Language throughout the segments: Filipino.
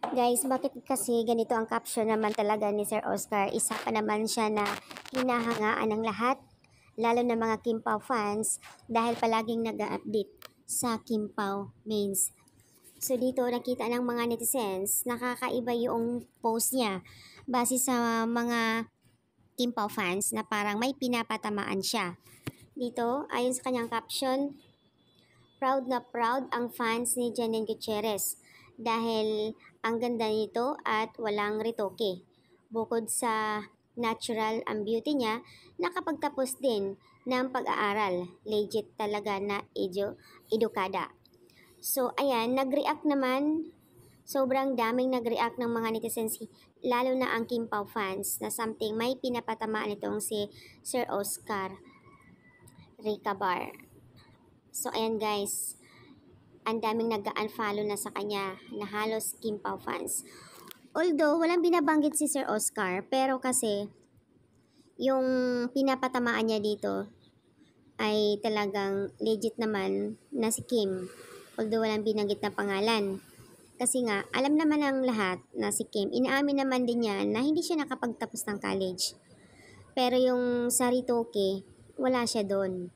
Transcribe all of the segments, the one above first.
Guys, bakit kasi ganito ang caption naman talaga ni Sir Oscar? Isa pa naman siya na hinahangaan ng lahat, lalo na mga Kim Pao fans dahil palaging nag-update sa Kim Pao memes. So dito nakita ng mga netizens, nakakaiba yung post niya base sa mga Kim Pao fans na parang may pinapatamaan siya. Dito, ayon sa kanyang caption, proud na proud ang fans ni Janine Gutierrez dahil ang ganda nito at walang retoke. Bukod sa natural ang beauty niya, nakapagtapos din ng pag-aaral. Legit talaga na edukada. So ayan, nag-react naman. Sobrang daming nag-react ng mga netizens, lalo na ang Kim Pao fans na something may pinapatamaan itong si Sir Oscar Ricabar. So ayan guys, ang daming nag-unfollow na sa kanya na halos Kim Pao fans. Although walang binabanggit si Sir Oscar, pero kasi yung pinapatamaan niya dito ay talagang legit naman na si Kim. Although walang binanggit na pangalan. Kasi nga, alam naman ng lahat na si Kim, inaamin naman din niya na hindi siya nakapagtapos ng college. Pero yung sa Ritoke, wala siya doon.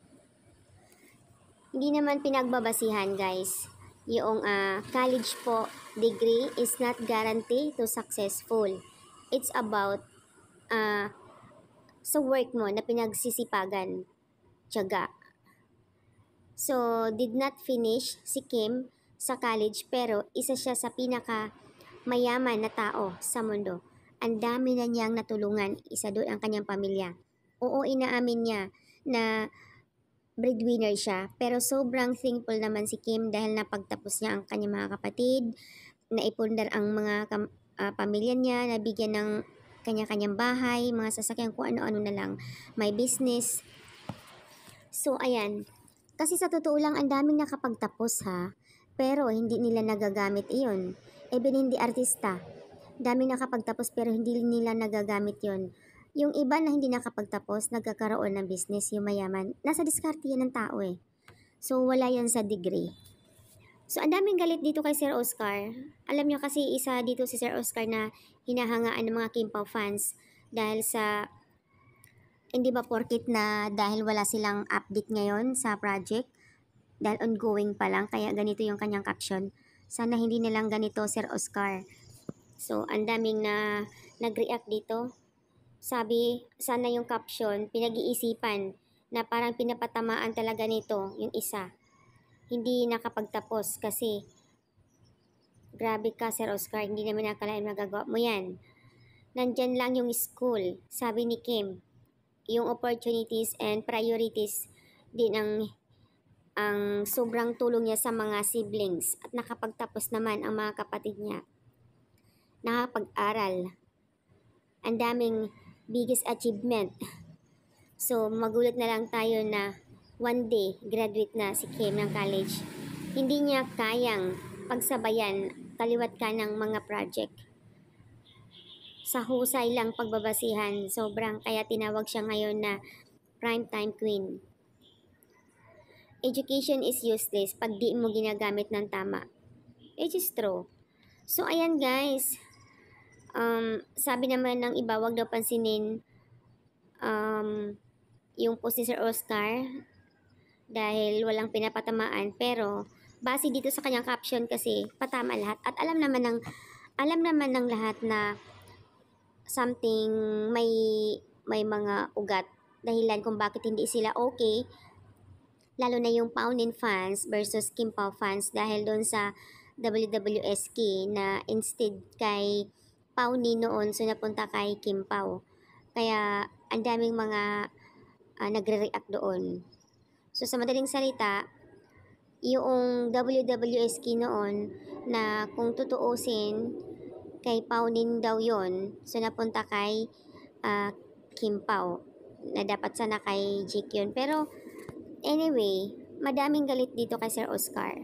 Hindi naman pinagbabasihan guys. Yung college po degree is not guarantee to successful. It's about sa work mo na pinagsisipagan, tiyaga. So, did not finish si Kim sa college pero isa siya sa pinaka mayaman na tao sa mundo. Ang dami na niyang natulungan, isa doon ang kanyang pamilya. Oo, inaamin niya na breadwinner siya, pero sobrang thankful naman si Kim dahil napagtapos niya ang kanyang mga kapatid, naipundar ang mga pamilya niya, nabigyan ng kanya-kanyang bahay, mga sasakyan, kung ano-ano na lang, may business. So ayan, kasi sa totoo lang ang daming nakapagtapos ha, pero hindi nila nagagamit iyon. Even hindi artista, daming nakapagtapos pero hindi nila nagagamit yon. Yung iba na hindi nakapagtapos, nagkakaroon ng business, yung mayaman. Nasa diskarte yan ng tao eh. So, wala yan sa degree. So, ang daming galit dito kay Sir Oscar. Alam nyo kasi isa dito si Sir Oscar na hinahangaan ng mga Kim Pao fans dahil sa, hindi ba porkit na dahil wala silang update ngayon sa project, dahil ongoing pa lang, kaya ganito yung kanyang caption. Sana hindi nilang ganito, Sir Oscar. So, ang daming na nag-react dito. Sabi, sana yung caption, pinag-iisipan na parang pinapatamaan talaga nito yung isa. Hindi nakapagtapos kasi grabe ka Sir Oscar, hindi naman nakalain magagawa mo yan. Nandyan lang yung school, sabi ni Kim. Yung opportunities and priorities din ang sobrang tulong niya sa mga siblings at nakapagtapos naman ang mga kapatid niya. Nakapag-aral. Ang daming biggest achievement. So, magulat na lang tayo na one day, graduate na si Kim ng college. Hindi niya kayang pagsabayan kaliwat ka ng mga project. Sa husay lang pagbabasihan, sobrang kaya tinawag siya ngayon na primetime queen. Education is useless pag di mo ginagamit ng tama. It is true. So, ayan guys. Sabi naman ng iba, wag daw pansinin yung post ni Sir Oscar dahil walang pinapatamaan, pero base dito sa kanyang caption kasi patama lahat at alam naman ng lahat na something may mga ugat dahilan kung bakit hindi sila okay, lalo na yung Paunin fans versus Kim Pao fans dahil doon sa WWSK na instead kay Paunin noon, so napunta kay Kim Pao. Kaya ang daming mga nagre-react doon. So sa madaling salita, yung WWSK noon na kung tutuusin kay Paunin daw yon, so napunta kay Kim Pao na dapat sana kay Jake yun. Pero anyway, madaming galit dito kay Sir Oscar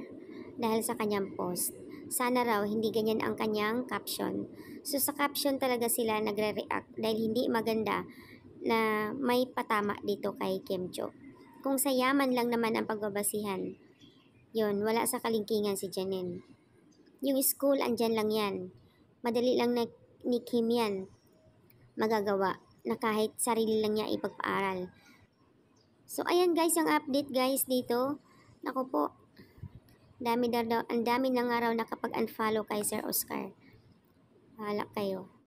dahil sa kanyang post. Sana raw hindi ganyan ang kanyang caption. So sa caption talaga sila nagre-react dahil hindi maganda na may patama dito kay Kim Jo. Kung sa yaman lang naman ang pagbabasihan, yun, wala sa kalingkingan si Janine. Yung school, andyan lang yan. madali lang ni Kim yan magagawa na kahit sarili lang niya ipagpaaral. So, ayan guys, ang update guys dito. Naku po, ang dami na nga raw nakapag-unfollow kay Sir Oscar. Bahala kayo.